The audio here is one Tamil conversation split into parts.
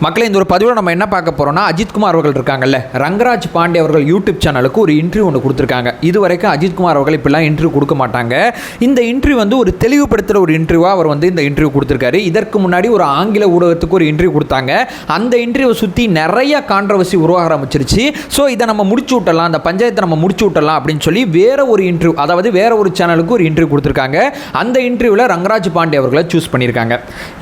மக்களே, இந்த ஒரு பதிவில் நம்ம என்ன பார்க்க போகிறோம்னா, அஜித்குமார் அவர்கள் இருக்காங்கல்ல, ரங்கராஜ் பாண்டே அவர்கள் யூடியூப் சேனலுக்கு ஒரு இன்டர்வியூ ஒன்று கொடுத்துருக்காங்க. இது வரைக்கும் அஜித்குமார் அவர்கள் இப்படிலாம் இன்டர்வியூ கொடுக்க மாட்டாங்க. இந்த இன்டர்வியூ வந்து ஒரு தெளிவுபடுத்துகிற ஒரு இன்டர்வியூவாக அவர் வந்து இந்த இன்டர்வியூ கொடுத்துருக்காரு. இதற்கு முன்னாடி ஒரு ஆங்கில ஊடகத்துக்கு ஒரு இன்டர்வியூ கொடுத்தாங்க. அந்த இன்டர்வியூவை சுற்றி நிறைய கான்ட்ரவர்சி உருவாக ஆரம்பிச்சிருச்சு. ஸோ இதை நம்ம முடிச்சு விட்டலாம், அந்த பஞ்சாயத்தை நம்ம முடிச்சு விட்டலாம் அப்படின்னு சொல்லி வேற ஒரு இன்டர்வியூ, அதாவது வேற ஒரு சேனலுக்கு ஒரு இன்டர்வியூ கொடுத்துருக்காங்க. அந்த இன்டர்வியூவில் ரங்கராஜ் பாண்டே அவர்களை சூஸ் பண்ணியிருக்காங்க.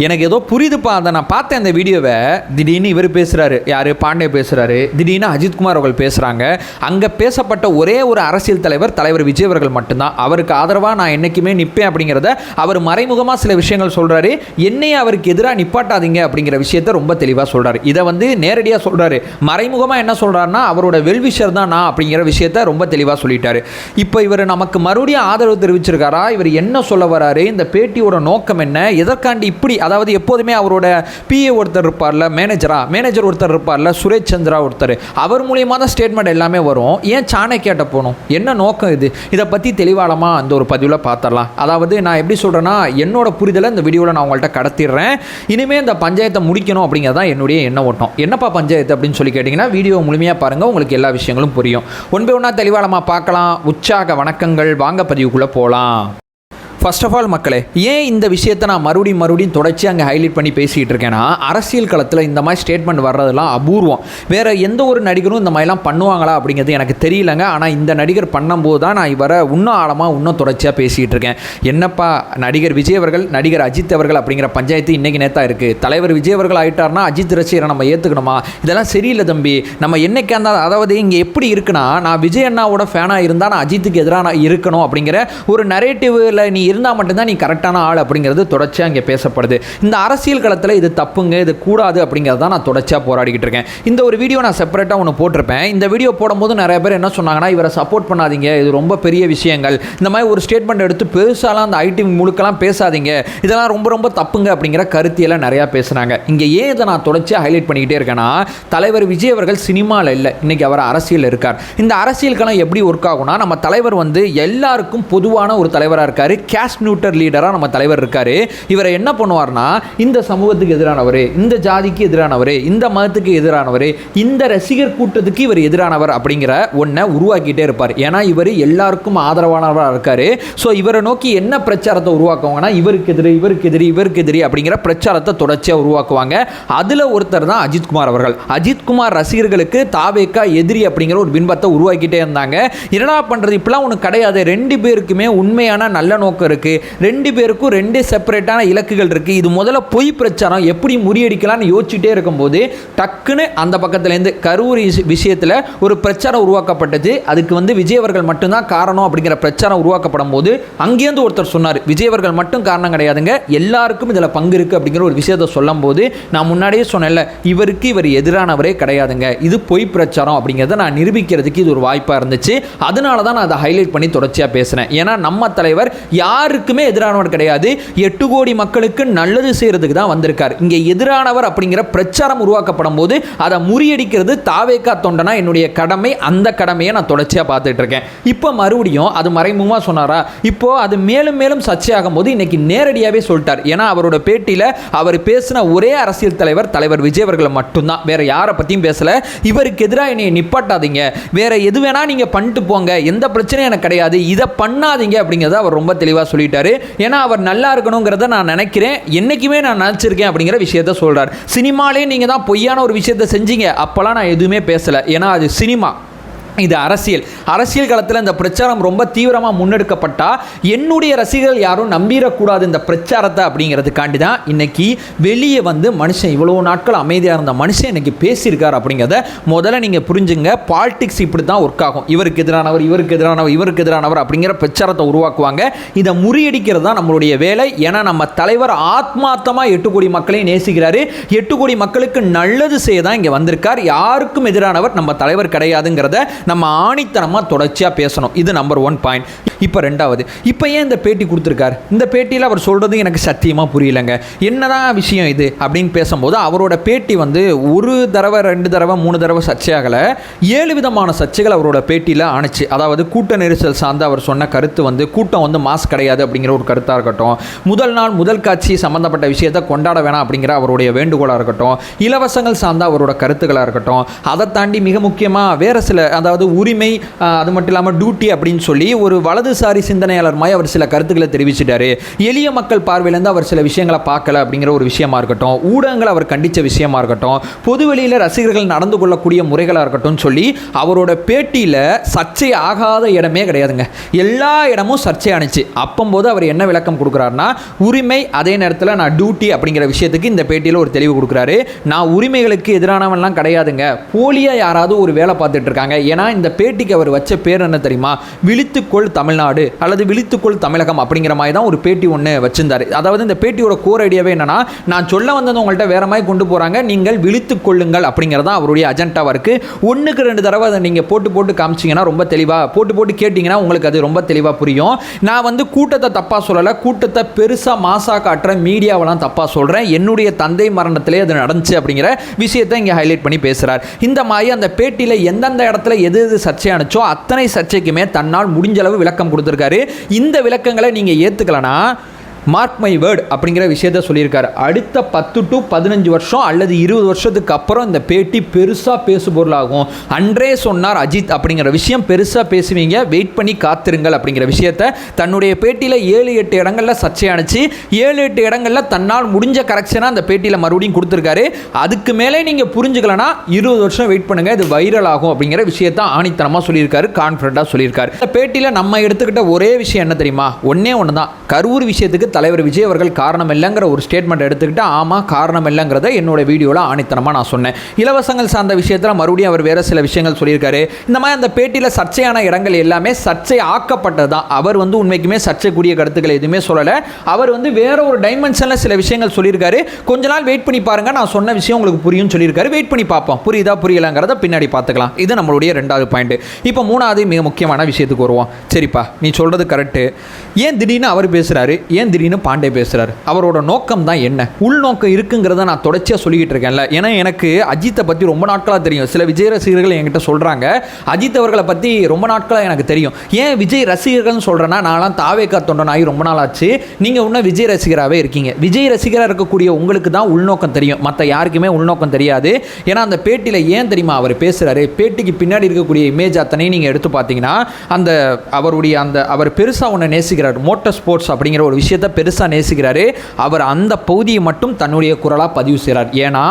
எனக்கு ஏதோ புரியுதுப்பா, அதை நான் பார்த்தேன் அந்த வீடியோவை. திடீர்னு இவர் பேசுகிறாரு, யார் பாண்டே பேசுகிறாரு, திடீர்னு அஜித்குமார் அவர்கள் பேசுகிறாங்க. அங்கே பேசப்பட்ட ஒரே ஒரு அரசியல் தலைவர் விஜய் அவர்கள் மட்டும்தான். அவருக்கு ஆதரவாக நான் என்றைக்குமே நிற்பேன் அப்படிங்கிறத அவர் மறைமுகமாக சில விஷயங்கள் சொல்கிறாரு. என்னையே அவருக்கு எதிராக நிப்பாட்டாதீங்க அப்படிங்கிற விஷயத்தை ரொம்ப தெளிவாக சொல்கிறாரு. இதை வந்து நேரடியாக சொல்கிறாரு. மறைமுகமாக என்ன சொல்கிறாருன்னா, அவரோட வெல்விஷர் தான் நான் அப்படிங்கிற விஷயத்தை ரொம்ப தெளிவாக சொல்லிட்டாரு. இப்போ இவர் நமக்கு மறுபடியும் ஆதரவு தெரிவிச்சிருக்காரா? இவர் என்ன சொல்ல வராரு? இந்த பேட்டியோட நோக்கம் என்ன? எதற்காண்டி இப்படி, அதாவது எப்போதுமே அவரோட பிஏ ஒருத்தர் இருப்பார்ல, மேனேஜர் ஒருத்தர் இருப்பார்ல, சுரேஷ் சந்திரா ஒருத்தர், அவர் மூலியமாக தான் ஸ்டேட்மெண்ட் எல்லாமே வரும். ஏன் சாணக்கியாட்ட போகணும்? என்ன நோக்கம் இது? இதை பற்றி தெளிவாளமாக அந்த ஒரு பதிவில் பார்த்துடலாம். அதாவது நான் எப்படி சொல்கிறேன்னா, என்னோட புரிதலை இந்த வீடியோவில் நான் உங்கள்கிட்ட கடத்திடுறேன். இனிமேல் இந்த பஞ்சாயத்தை முடிக்கணும் அப்படிங்கிறது தான் என்னுடைய எண்ண ஓட்டம். என்னப்பா பஞ்சாயத்து அப்படின்னு சொல்லி கேட்டிங்கன்னா, வீடியோ முழுமையாக பாருங்கள், உங்களுக்கு எல்லா விஷயங்களும் புரியும். ஒன்பே ஒன்றா தெளிவாளமாக பார்க்கலாம். உற்சாக வணக்கங்கள். வாங்க பதிவுக்குள்ளே போகலாம். ஃபர்ஸ்ட் ஆஃப் ஆல் மக்களே, ஏன் இந்த விஷயத்தை நான் மறுபடியும் தொடர்ச்சி அங்கே ஹைலைட் பண்ணி பேசிகிட்டு இருக்கேன்னா, அரசியல் களத்தில் இந்த மாதிரி ஸ்டேட்மெண்ட் வர்றதெல்லாம் அபூர்வம். வேறு எந்த ஒரு நடிகரும் இந்த மாதிரிலாம் பண்ணுவாங்களா அப்படிங்கிறது எனக்கு தெரியலங்க. ஆனால் இந்த நடிகர் பண்ணும்போது தான் நான் இவரை இன்னும் ஆழமாக இன்னும் தொடர்ச்சியாக பேசிகிட்டு இருக்கேன். என்னப்பா, நடிகர் விஜய் அவர்கள், நடிகர் அஜித் அவர்கள் அப்படிங்கிற பஞ்சாயத்து இன்றைக்கி நேத்தா இருக்குது. தலைவர் விஜய் அவர்கள் ஆகிட்டார்னா அஜித் ரசிகரை நம்ம ஏற்றுக்கணுமா? இதெல்லாம் சரியில்லை தம்பி. நம்ம என்னைக்கு அந்த, அதாவது இங்கே எப்படி இருக்குன்னா, நான் விஜய் அண்ணாவோட ஃபேனாக இருந்தால் நான் அஜித்துக்கு எதிராக நான் இருக்கணும் அப்படிங்கிற ஒரு நரேட்டிவில் நீ இருந்தால் மட்டும்தான் நீ கரெக்டான ஆள் அப்படிங்கிறது தொடர்ச்சியாக இங்கே பேசப்படுது. இந்த அரசியல் களத்தில் இது தப்புங்க, இது கூடாது அப்படிங்கிறது தான் நான் தொடர்ச்சியாக போராடிக்கிட்டு இருக்கேன். இந்த ஒரு வீடியோ நான் செப்பரேட்டாக ஒன்று போட்டிருப்பேன். இந்த வீடியோ போடும்போது நிறைய பேர் என்ன சொன்னாங்கன்னா, இவரை சப்போர்ட் பண்ணாதீங்க, இது ரொம்ப பெரிய விஷயங்கள், இந்த மாதிரி ஒரு ஸ்டேட்மெண்ட் எடுத்து பெருசாலாம் அந்த ஐடி முழுக்கெல்லாம் பேசாதீங்க, இதெல்லாம் ரொம்ப தப்புங்க அப்படிங்கிற கருத்தியெல்லாம் நிறையா பேசுனாங்க. இங்கே ஏன் இதை நான் தொடர்ச்சியாக ஹைலைட் பண்ணிக்கிட்டே இருக்கேன்னா, தலைவர் விஜய் அவர்கள் சினிமாவில் இல்லை, இன்றைக்கி அவர் அரசியல் இருக்கார். இந்த அரசியல் களம் எப்படி ஒர்க் ஆகும்னா, நம்ம தலைவர் வந்து எல்லாருக்கும் பொதுவான ஒரு தலைவராக இருக்கார். கேஸ்ட் நியூட்ரல் லீடராக நம்ம தலைவர் இருக்காரு. இவரை என்ன பண்ணுவார்னா, இந்த சமூகத்துக்கு எதிரானவர், இந்த ஜாதிக்கு எதிரானவர், இந்த மதத்துக்கு எதிரானவர், இந்த ரசிகர் கூட்டத்துக்கு இவர் எதிரானவர் அப்படிங்கிற ஒன்றை உருவாக்கிட்டே இருப்பார். ஏன்னா இவர் எல்லாருக்கும் ஆதரவானவராக இருக்காரு. ஸோ இவரை நோக்கி என்ன பிரச்சாரத்தை உருவாக்குவாங்கன்னா, இவருக்கு எதிரி அப்படிங்கிற பிரச்சாரத்தை தொடர்ச்சியாக உருவாக்குவாங்க. அதில் ஒருத்தர் தான் அஜித்குமார் அவர்கள். அஜித்குமார் ரசிகர்களுக்கு தாவேக்கா எதிரி அப்படிங்கிற ஒரு பின்பத்தை உருவாக்கிட்டே இருந்தாங்க. என்னடா பண்ணுறது, இப்பெல்லாம் ஒன்று கிடையாது, ரெண்டு பேருக்குமே உண்மையான நல்ல நோக்கம் இருக்குது, ரெண்டு பேருக்கும் ரெண்டு செப்பரேட்டான இலக்குகள் இருக்குது. இது முதல்ல பொய் பிரச்சாரம் எப்படி முறியடிக்கலாம்னு யோசிச்சுட்டே இருக்கும்போது டக்குன்னு அந்த பக்கத்துலேருந்து கரூர் விஷயத்தில் ஒரு பிரச்சாரம் உருவாக்கப்பட்டது. அதுக்கு வந்து விஜய் அவர்கள் மட்டும்தான் காரணம் அப்படிங்கிற பிரச்சாரம் உருவாக்கப்படும் போது அங்கேருந்து ஒருத்தர் சொன்னார், விஜய் அவர்கள் மட்டும் காரணம் கிடையாதுங்க, எல்லாருக்கும் இதில் பங்கு இருக்குது அப்படிங்கிற ஒரு விஷயத்தை சொல்லும் போது, நான் முன்னாடியே சொன்னேன்ல, இவர் எதிரானவரே கிடையாதுங்க, இது பொய் பிரச்சாரம் அப்படிங்கிறத நான் நிரூபிக்கிறதுக்கு இது ஒரு வாய்ப்பாக இருந்துச்சு. அதனால தான் நான் அதை ஹைலைட் பண்ணி தொடர்ச்சியாக பேசுகிறேன். ஏன்னா நம்ம தலைவர் யாருக்குமே எதிரானவர் கிடையாது, 8 கோடி மக்களுக்கு நல்லது செய்யறதுக்கு தான் வந்திருக்கார். இங்கே எதிரானவர் அப்படிங்கிற பிரச்சாரம் உருவாக்கப்படும் போது அதை முறியடிக்கிறது தாவேக்கா தொண்டனா என்னுடைய கடமை. அந்த கடமையை நான் தொடர்ச்சியாக பார்த்துட்டு இருக்கேன். இப்போ மறுபடியும் அது மறைமுகமாக சொன்னாரா, இப்போ அது மேலும் மேலும் சர்ச்சையாகும் போது இன்னைக்கு நேரடியாகவே சொல்லிட்டார். ஏன்னா அவரோட பேட்டியில் அவர் பேசின ஒரே அரசியல் தலைவர் விஜய் அவர்களை மட்டும்தான், வேற யாரை பற்றியும் பேசல. இவருக்கு எதிராக என்னை நிப்பாட்டாதீங்க, வேற எது வேணா நீங்க பண்ணிட்டு போங்க, எந்த பிரச்சனையும் எனக்கு கிடையாது, இதை பண்ணாதீங்க அப்படிங்கிறத அவர் ரொம்ப தெளிவாக சொல்லிட்டாரு. ஏன்னா அவர் நல்லா இருக்கணுங்கிறத நான் நினைக்கிறேன், என்னைக்குமே நான் நினச்சிருக்கேன் அப்படிங்கிற விஷயத்த சொல்கிறார். சினிமாலே நீங்கள் தான் பொய்யான ஒரு விஷயத்தை செஞ்சீங்க, அப்போல்லாம் நான் எதுவுமே பேசலை, ஏன்னா அது சினிமா, இது அரசியல் களத்தில் இந்த பிரச்சாரம் ரொம்ப தீவிரமாக முன்னெடுக்கப்பட்டால் என்னுடைய ரசிகர்கள் யாரும் நம்பிடக்கூடாது இந்த பிரச்சாரத்தை அப்படிங்கிறதுக்காண்டி தான் இன்னைக்கு வெளியே வந்து மனுஷன் இவ்வளோ நாட்கள் அமைதியாக இருந்த மனுஷன் இன்னைக்கு பேசியிருக்கார் அப்படிங்கிறத முதல்ல நீங்கள் புரிஞ்சுங்க. பாலிடிக்ஸ் இப்படி தான் ஒர்க் ஆகும். இவருக்கு எதிரானவர் அப்படிங்கிற பிரச்சாரத்தை உருவாக்குவாங்க. இதை முறியடிக்கிறது தான் நம்மளுடைய வேலை. ஏன்னா நம்ம தலைவர் ஆத்மார்த்தமாக 8 கோடி மக்களையும் நேசிக்கிறாரு. 8 கோடி மக்களுக்கு நல்லது செய்ய தான் இங்கே வந்திருக்கார். யாருக்கும் எதிரானவர் நம்ம தலைவர் கிடையாதுங்கிறத நம்ம ஆணித்தனமாக தொடர்ச்சியாக பேசணும். இது நம்பர் 1 பாயிண்ட். இப்போ ரெண்டாவது, இப்போ ஏன் இந்த பேட்டி கொடுத்துருக்காரு? இந்த பேட்டியில் அவர் சொல்கிறது எனக்கு சத்தியமாக புரியலைங்க, என்னதான் விஷயம் இது அப்படின்னு பேசும்போது அவரோட பேட்டி வந்து ஒரு தடவை 2 தடவை 3 தடவை சர்ச்சையாகலை, 7 விதமான சர்ச்சைகள் அவரோட பேட்டியில் ஆணுச்சு. அதாவது கூட்ட நெரிசல் சார்ந்து அவர் சொன்ன கருத்து வந்து கூட்டம் வந்து மாஸ் கிடையாது அப்படிங்கிற ஒரு கருத்தாக இருக்கட்டும், முதல் நாள் முதல் காட்சி சம்மந்தப்பட்ட விஷயத்தை கொண்டாட வேணாம் அப்படிங்கிற அவருடைய வேண்டுகோளாக இருக்கட்டும், இலவசங்கள் சார்ந்த அவரோட கருத்துக்களாக இருக்கட்டும், அதை தாண்டி மிக முக்கியமாக வேறு சில, அதாவது உரிமை, அது மட்டும் இல்லாமல் டியூட்டி அப்படின்னு சொல்லி ஒரு வலதுசாரி சிந்தனையாளர் மாதிரி அவர் சில கருத்துக்களை தெரிவிச்சிட்டாரு. எளிய மக்கள் பார்வையிலேருந்து அவர் சில விஷயங்களை பார்க்கல அப்படிங்கிற ஒரு விஷயமா இருக்கட்டும், ஊடகங்களை அவர் கண்டித்த விஷயமா இருக்கட்டும், பொதுவெளியில் ரசிகர்கள் நடந்து கொள்ளக்கூடிய முறைகளாக இருக்கட்டும் சொல்லி அவரோட பேட்டியில் சர்ச்சை ஆகாத இடமே கிடையாதுங்க. எல்லா இடமும் சர்ச்சை ஆனிச்சு. அப்பம்போது அவர் என்ன விளக்கம் கொடுக்குறாருன்னா, உரிமை அதே நேரத்தில் நான் டியூட்டி அப்படிங்கிற விஷயத்துக்கு இந்த பேட்டியில் ஒரு தெளிவு கொடுக்குறாரு. நான் உரிமைகளுக்கு எதிரானவன்லாம் கிடையாதுங்க, போலியாக யாராவது ஒரு வேலை பார்த்துட்டு இருக்காங்க. ஏன்னா இந்த பேட்டிக்கு அவர் வச்ச பேர் என்ன தெரியுமா? விழித்துக்கொள் தமிழ்நாடு அல்லது விழித்துக்கொள் தமிழகம் அப்படிங்கிற மாதிரி தான் ஒரு பேட்டி ஒன்று வச்சிருந்தாரு. அதாவது இந்த பேட்டியோட கோர் ஐடியாவே என்னன்னா, நான் சொல்ல வந்தது உங்கள்கிட்ட வேற மாதிரி கொண்டு போகிறாங்க, நீங்கள் விழித்துக் கொள்ளுங்கள் அப்படிங்கிறதா அவருடைய அஜெண்டாவாக இருக்குது. 1க்கு 2 தடவை அதை நீங்கள் போட்டு காமிச்சிங்கன்னா ரொம்ப தெளிவாக போட்டு கேட்டிங்கன்னா உங்களுக்கு அது ரொம்ப தெளிவாக புரியும். நான் வந்து கூட்டத்தை தப்பாக சொல்லலை, கூட்டத்தை பெருசாக மாசாக காட்டுற மீடியாவெல்லாம் தப்பாக சொல்கிறேன். என்னுடைய தந்தை மரணத்திலே அது நடந்துச்சு அப்படிங்கிற விஷயத்தை இங்கே ஹைலைட் பண்ணி பேசுகிறார். இந்த மாதிரி அந்த பேட்டியில் எந்தெந்த இடத்துல எது சர்ச்சையானுச்சோ அத்தனை சர்ச்சைக்குமே தன்னால் முடிஞ்ச அளவு விளக்கம் கொடுத்துருக்காரு. இந்த விளக்கங்களை நீங்கள் ஏற்றுக்கலனா, மார்க் மை வேர்ட் அப்படிங்கிற விஷயத்த சொல்லியிருக்காரு. அடுத்த 10 to 15 வருஷம் அல்லது 20 வருஷத்துக்கு அப்புறம் இந்த பேட்டி பெருசாக பேசுபொருளாகும். அன்றே சொன்னார் அஜித் அப்படிங்கிற விஷயம் பெருசாக பேசுவீங்க, வெயிட் பண்ணி காத்திருங்கள் அப்படிங்கிற விஷயத்த தன்னுடைய பேட்டியில் 7-8 இடங்களில் சர்ச்சையானுச்சு. 7-8 இடங்களில் தன்னால் முடிஞ்ச கரெக்ஷனாக அந்த பேட்டியில் மறுபடியும் கொடுத்துருக்காரு. அதுக்கு மேலே நீங்கள் புரிஞ்சுக்கலனா 20 வருஷம் வெயிட் பண்ணுங்கள், இது வைரல் ஆகும் அப்படிங்கிற விஷயத்த ஆணித்தனமாக சொல்லியிருக்காரு, கான்ஃபிடண்டாக சொல்லியிருக்காரு. இந்த பேட்டியில் நம்ம எடுத்துக்கிட்ட ஒரே விஷயம் என்ன தெரியுமா? ஒன்றே ஒன்று தான். கரூர் விஷயத்துக்கு தலைவர் விஜய் அவர்கள் காரணம் இல்லைங்கிற ஒரு ஸ்டேட்மெண்ட் எடுத்துக்கிட்டு, ஆமாம் காரணம் இல்லைங்கிறத என்னோட வீடியோவில் ஆணித்தனமாக நான் சொன்னேன். இலவசங்கள் சார்ந்த விஷயத்தில் மறுபடியும் அவர் வேறு சில விஷயங்கள் சொல்லியிருக்காரு. இந்த மாதிரி அந்த பேட்டியில் சர்ச்சையான இடங்கள் எல்லாமே சர்ச்சை ஆக்கப்பட்டது தான். அவர் வந்து உண்மைக்குமே சர்ச்சைக்குரிய கருத்துக்களை எதுவுமே சொல்லலை. அவர் வந்து வேற ஒரு டைமென்ஷனில் சில விஷயங்கள் சொல்லியிருக்காரு. கொஞ்ச நாள் வெயிட் பண்ணி பாருங்கள், நான் சொன்ன விஷயம் உங்களுக்கு புரியும் சொல்லியிருக்காரு. வெயிட் பண்ணி பார்ப்போம், புரியுதா புரியலாங்கிறத பின்னாடி பார்த்துக்கலாம். இது நம்மளுடைய 2வது பாயிண்ட். இப்போ 3வது மிக முக்கியமான விஷயத்துக்கு வருவோம். சரிப்பா, நீ சொல்கிறது கரெக்டு. ஏன் திடீர்னு அவர் பேசுகிறாரு, ஏன் திடீர்னு பாண்டே பேசுகிறார்? அவரோட நோக்கம் தான் என்ன? உள்நோக்கம் இருக்குங்கிறத நான் தொடர்ச்சியாக சொல்லிக்கிட்டு இருக்கேன்ல. ஏன்னா எனக்கு அஜித்தை பற்றி ரொம்ப நாட்களாக தெரியும். சில விஜய் ரசிகர்கள் என்கிட்ட சொல்கிறாங்க, அஜித் அவர்களை பற்றி ரொம்ப நாட்களாக எனக்கு தெரியும். ஏன் விஜய் ரசிகர்கள்னு சொல்கிறேன்னா, நான்லாம் தாவேக்கா தொண்டனாகி ரொம்ப நாள் ஆச்சு. நீங்கள் இன்னும் விஜய் ரசிகராகவே இருக்கீங்க. விஜய் ரசிகராக இருக்கக்கூடிய உங்களுக்கு தான் உள்நோக்கம் தெரியும், மற்ற யாருக்குமே உள்நோக்கம் தெரியாது. ஏன்னா அந்த பேட்டியில் ஏன் தெரியுமா அவர் பேசுகிறாரு? பேட்டிக்கு பின்னாடி இருக்கக்கூடிய இமேஜ் அத்தனையும் நீங்கள் எடுத்து பார்த்தீங்கன்னா, அந்த அவருடைய அவர் பெருசாக ஒன்று நேசிக்கிறார், மோட்டார் ஸ்போர்ட்ஸ் அப்படிங்கிற ஒரு விஷயத்தை பெருசாக நேசிக்கிறாரு. அவர் அந்த பகுதியை மட்டும் தன்னுடைய குரலாக பதிவு செய்கிறார். ஏன்னா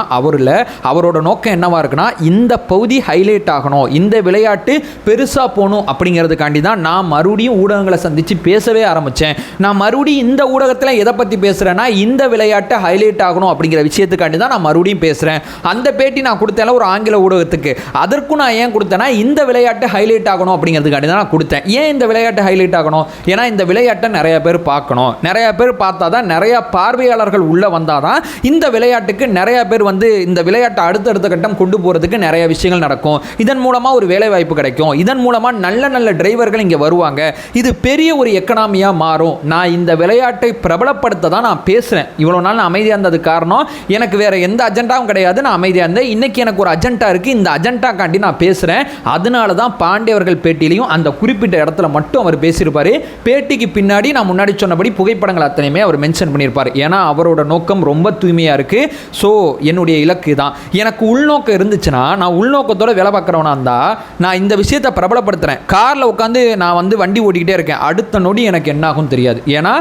அவரோட நோக்கம் என்னவா இருக்குன்னா, இந்த பகுதி ஹைலைட் ஆகணும், இந்த விளையாட்டு பெருசாக போகணும் அப்படிங்கிறதுக்காண்டி தான் நான் மறுபடியும் ஊடகங்களை சந்தித்து பேசவே ஆரம்பித்தேன். நான் மறுபடியும் இந்த ஊடகத்தில் எதை பற்றி பேசுகிறேன்னா, இந்த விளையாட்டை ஹைலைட் ஆகணும் அப்படிங்கிற விஷயத்துக்காண்டி தான் நான் மறுபடியும் பேசுகிறேன். அந்த பேட்டி நான் கொடுத்தேன் ஒரு ஆங்கில ஊடகத்துக்கு. அதற்கும் நான் ஏன் கொடுத்தேன்னா, இந்த விளையாட்டை ஹைலைட் ஆகணும் அப்படிங்கிறதுக்காண்டி தான் நான் கொடுத்தேன். ஏன் இந்த விளையாட்டை ஹைலைட் ஆகணும்? ஏன்னா இந்த விளையாட்டை நிறைய பேர் பார்க்கணும், நிறைய பேர் பார்த்தா தான், நிறைய பார்வையாளர்கள் உள்ளே வந்தால் தான் இந்த விளையாட்டுக்கு நிறைய பேர் வந்து இந்த விளையாட்டை அடுத்தடுத்த கட்டம் கொண்டு போகிறதுக்கு நிறைய விஷயங்கள் நடக்கும். இதன் மூலமாக ஒரு வேலை வாய்ப்பு கிடைக்கும், இதன் மூலமாக நல்ல நல்ல டிரைவர்கள் இங்கே வருவாங்க, இது பெரிய ஒரு எக்கனாமியாக மாறும். நான் இந்த விளையாட்டை பிரபலப்படுத்த தான் நான் பேசுகிறேன். இவ்வளோ நாள் நான் அமைதியாக இருந்தது காரணம், எனக்கு வேறு எந்த அஜெண்டாவும் கிடையாது, நான் அமைதியாக இருந்தேன். இன்றைக்கி எனக்கு ஒரு அஜெண்டா இருக்குது, இந்த அஜெண்டாக்காண்டி நான் பேசுகிறேன். அதனால தான் பாண்டே அவர்கள் பேட்டியிலையும் அந்த குறிப்பிட்ட இடத்துல மட்டும் அவர் பேசியிருப்பார். பேட்டிக்கு பின்னாடி நான் முன்னாடி சொன்னபடி புகைப்படங்கள் அத்தனையுமே அவர் மென்ஷன் பண்ணியிருப்பார். ஏன்னா அவரோட நோக்கம் ரொம்ப தூய்மையாக இருக்குது. ஸோ என்னுடைய இலக்கு தான். எனக்கு உள்நோக்கம் இருந்துச்சுன்னா, நான் உள்நோக்கத்தோட வேலை பார்க்குறவனா இருந்தால் நான் இந்த விஷயத்தை பிரபலப்படுத்துகிறேன். காரில் உட்காந்து நான் வந்து வண்டி ஓட்டிக்கிட்டே இருக்கேன், அடுத்த நொடி எனக்கு என்ன ஆகும் தெரியாது. ஏன்னா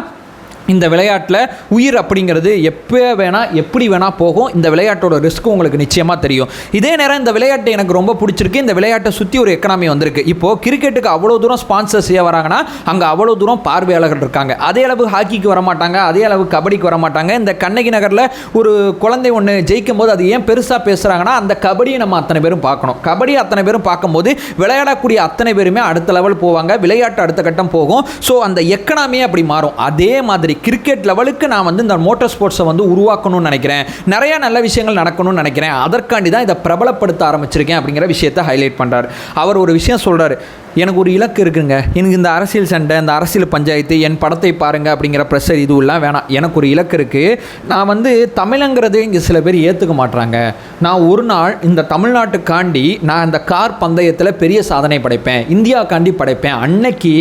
இந்த விளையாட்டில் உயிர் அப்படிங்கிறது எப்போ வேணால் எப்படி வேணால் போகும். இந்த விளையாட்டோட ரிஸ்க்கு உங்களுக்கு நிச்சயமாக தெரியும். இதே நேரம் இந்த விளையாட்டு எனக்கு ரொம்ப பிடிச்சிருக்கு. இந்த விளையாட்டை சுற்றி ஒரு எக்கனாமி வந்திருக்கு. இப்போது கிரிக்கெட்டுக்கு அவ்வளோ தூரம் ஸ்பான்சர்ஸ் வராங்கன்னா அங்கே அவ்வளோ தூரம் பார்வையாளர்கள் இருக்காங்க. அதே அளவு ஹாக்கிக்கு வரமாட்டாங்க, அதே அளவு கபடிக்கு வரமாட்டாங்க. இந்த கண்ணகி நகரில் ஒரு குழந்தை ஒன்று ஜெயிக்கும் போது அது ஏன் பெருசாக பேசுகிறாங்கன்னா, அந்த கபடியை நம்ம அத்தனை பேரும் பார்க்கணும். கபடி அத்தனை பேரும் பார்க்கும்போது விளையாடக்கூடிய அத்தனை பேருமே அடுத்த லெவல் போவாங்க, விளையாட்டு அடுத்த கட்டம் போகும். ஸோ அந்த எக்கனாமியே அப்படி மாறும். அதே மாதிரி கிரிக்கெட் லெவலுக்கு நான் வந்து இந்த மோட்டார் ஸ்போர்ட்ஸை வந்து உருவாக்கணும்னு நினைக்கிறேன், நிறைய நல்ல விஷயங்கள் நடக்கணும்னு நினைக்கிறேன், அதற்காண்டி தான் இதை பிரபலப்படுத்த ஆரம்பிச்சிருக்கேன் அப்படிங்கிற விஷயத்தை ஹைலைட் பண்ணுறாரு. அவர் ஒரு விஷயம் சொல்கிறார், எனக்கு ஒரு இலக்கு இருக்குங்க, எனக்கு இந்த அரசியல் சண்டை, இந்த அரசியல் பஞ்சாயத்து, என் படத்தை பாருங்கள் அப்படிங்கிற ப்ரெஷர் இதுவெல்லாம் வேணாம், எனக்கு ஒரு இலக்கு இருக்குது. நான் வந்து தமிழங்கிறதே இங்கே சில பேர் ஏற்றுக்க மாட்டாங்க, நான் ஒரு நாள் இந்த தமிழ்நாட்டுக்காண்டி நான் இந்த கார் பந்தயத்தில் பெரிய சாதனை படைப்பேன், இந்தியாவுக்காண்டி படைப்பேன், அன்னைக்கு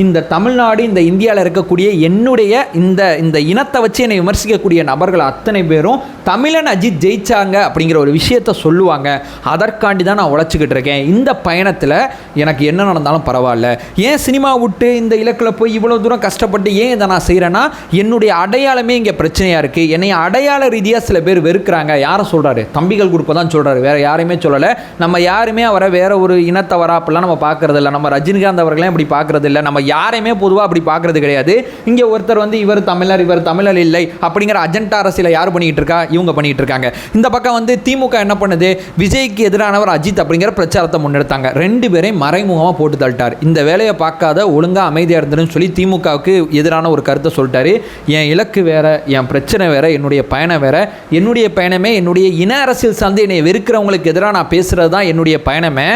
இந்த தமிழ்நாடு இந்த இந்தியாவில் இருக்கக்கூடிய என்னுடைய இந்த இனத்தை வச்சு என்னை விமர்சிக்கக்கூடிய நபர்கள் அத்தனை பேரும் தமிழன் அஜித் ஜெயிச்சாங்க அப்படிங்கிற ஒரு விஷயத்தை சொல்லுவாங்க, அதற்காண்டி தான் நான் உழைச்சிக்கிட்டு இருக்கேன். இந்த பயணத்தில் எனக்கு என்ன நடந்தாலும் பரவாயில்ல, ஏன் சினிமா விட்டு இந்த இலக்கில் போய் இவ்வளோ தூரம் கஷ்டப்பட்டு ஏன் இதை நான் செய்கிறேன்னா என்னுடைய அடையாளமே இங்கே பிரச்சனையாக இருக்குது, என்னை அடையாள ரீதியாக சில பேர் வெறுக்கிறாங்க. யாரை சொல்கிறாரு? தம்பிகள் குரூப்பை தான் சொல்கிறாரு, வேறு யாரையுமே சொல்லலை. நம்ம யாருமே அவரை வேற ஒரு இனத்தவரா அப்படிலாம் நம்ம பார்க்குறது இல்லை, நம்ம ரஜினிகாந்த் அவர்களையும் அப்படி பார்க்குறது இல்லை, நம்ம யாரையுமே பொதுவாக அப்படி பார்க்குறது கிடையாது. இங்கே ஒருத்தர் வந்து இவர் தமிழர் இவர் தமிழர் இல்லை அப்படிங்கிற அஜெண்டா அரசியலை யார் பண்ணிக்கிட்டு இருக்கா? இவங்க பண்ணிகிட்டு இருக்காங்க. இந்த பக்கம் வந்து திமுக என்ன பண்ணுது? விஜய்க்கு எதிரானவர் அஜித் அப்படிங்கிற பிரச்சாரத்தை முன்னெடுத்தாங்க. ரெண்டு பேரையும் மறைமுகமாக போட்டு தள்ளிட்டார். இந்த வேலையை பார்க்காத ஒழுங்காக அமைதியாக இருந்துன்னு சொல்லி திமுகவுக்கு எதிரான ஒரு கருத்தை சொல்லிட்டாரு. என் இலக்கு வேற, என் பிரச்சனை வேற, என்னுடைய பயணம் வேற. என்னுடைய பயணமே என்னுடைய இன அரசியல் சார்ந்து என்னை வெறுக்கிறவங்களுக்கு எதிராக நான் பேசுகிறது தான் என்னுடைய பயணமே.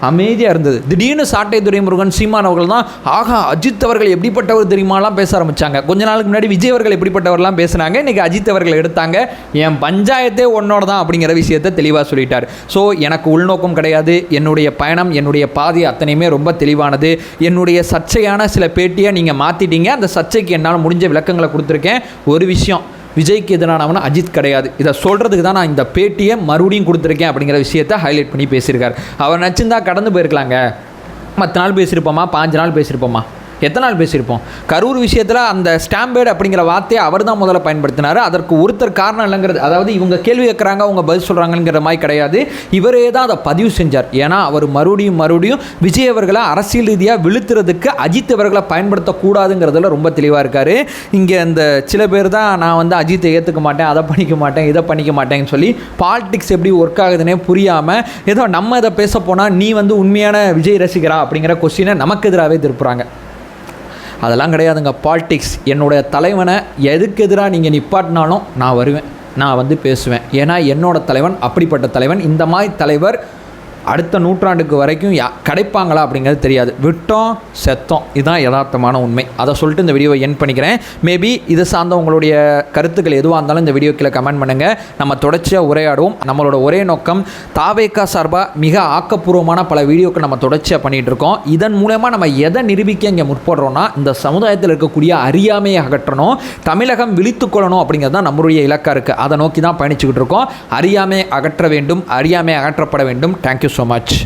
அமைதியாக இருந்தது. திடீர்னு சாட்டை துரைமுருகன், சீமான் அவர்கள் தான் ஆகா அஜித் அவர்கள் எப்படிப்பட்டவர் தெரியுமாலாம் பேச ஆரம்பித்தாங்க. கொஞ்ச நாளுக்கு முன்னாடி விஜய் அவர்கள் எப்படிப்பட்டவர்லாம் பேசுனாங்க, இன்றைக்கி அஜித் அவர்கள் எடுத்தாங்க. என் பஞ்சாயத்தே உன்னோட தான் அப்படிங்கிற விஷயத்தை தெளிவாக சொல்லிட்டார். ஸோ எனக்கு உள்நோக்கம் கிடையாது, என்னுடைய பயணம் என்னுடைய பாதை அத்தனையுமே ரொம்ப தெளிவானது. என்னுடைய சர்ச்சையான சில பேட்டியை நீங்கள் மாற்றிட்டீங்க, அந்த சர்ச்சைக்கு என்னால் முடிஞ்ச விளக்கங்களை கொடுத்துருக்கேன். ஒரு விஷயம், விஜய்க்கு எதிரானவனா அஜித் கிடையாது. இதை சொல்கிறதுக்கு தான் நான் இந்த பேட்டியை மறுபடியும் கொடுத்துருக்கேன் அப்படிங்கிற விஷயத்தை ஹைலைட் பண்ணி பேசியிருக்கார். அவர் நச்சுந்தா கடந்து போயிருக்கலாங்க, 10 நாள் பேசியிருப்போமா, 5 நாள் பேசியிருப்போமா, எத்தனை நாள் பேசியிருப்போம். கரூர் விஷயத்தில் அந்த ஸ்டாம்பேட் அப்படிங்கிற வார்த்தையை அவர் தான் முதல்ல பயன்படுத்தினார். அதற்கு ஒருத்தர் காரணம் இல்லைங்கிறது, அதாவது இவங்க கேள்வி கேட்குறாங்க அவங்க பதில் சொல்கிறாங்கிற மாதிரி கிடையாது, இவரே தான் அதை பதிவு செஞ்சார். ஏன்னா அவர் மறுபடியும் விஜய் அவர்களை அரசியல் ரீதியாக விழுத்துறதுக்கு அஜித் அவர்களை பயன்படுத்தக்கூடாதுங்கிறதுல ரொம்ப தெளிவாக இருக்கார். இங்கே இந்த சில பேர் தான் நான் வந்து அஜித்தை ஏற்றுக்க மாட்டேன், அதை பண்ணிக்க மாட்டேன், இதை பண்ணிக்க மாட்டேன்னு சொல்லி பாலிடிக்ஸ் எப்படி ஒர்க் ஆகுதுன்னே புரியாமல் ஏதோ நம்ம இதை பேச போனால் நீ வந்து உண்மையான விஜய் ரசிகரா அப்படிங்கிற கொஸ்டினை நமக்கு எதிராகவே திருப்புறாங்க. அதெல்லாம் கிடையாதுங்க. பாலிடிக்ஸ் என்னுடைய தலைவனை எதுக்கு எதிராக நீங்கள் நிப்பாட்டினாலும் நான் வருவேன், நான் வந்து பேசுவேன். ஏன்னா என்னோட தலைவன் அப்படிப்பட்ட தலைவன். இந்த மாதிரி தலைவர் அடுத்த நூற்றாண்டுக்கு வரைக்கும் கிடைப்பாங்களா அப்படிங்கிறது தெரியாது. விட்டோம் செத்தோம், இதுதான் யதார்த்தமான உண்மை. அதை சொல்லிட்டு இந்த வீடியோவை என் பண்ணிக்கிறேன். மேபி இது சார்ந்த உங்களுடைய கருத்துக்கள் எதுவாக இருந்தாலும் இந்த வீடியோ கீழே கமெண்ட் பண்ணுங்கள். நம்ம தொடர்ச்சியாக உரையாடுவோம். நம்மளோட ஒரே நோக்கம் தாவேகா சார்பாக மிக ஆக்கப்பூர்வமான பல வீடியோக்கள் நம்ம தொடர்ச்சியாக பண்ணிகிட்டு இருக்கோம். இதன் மூலமாக நம்ம எதை நிரூபிக்க இங்கே முற்படுறோன்னா இந்த சமுதாயத்தில் இருக்கக்கூடிய அறியாமையை அகற்றணும், தமிழகம் விழித்துக்கொள்ளணும் அப்படிங்கிறது தான் நம்மளுடைய இலக்காக இருக்குது. அதை நோக்கி தான் பயணிச்சுக்கிட்டு இருக்கோம். அறியாமை அகற்ற வேண்டும், அறியாமை அகற்றப்பட வேண்டும். Thank you so much.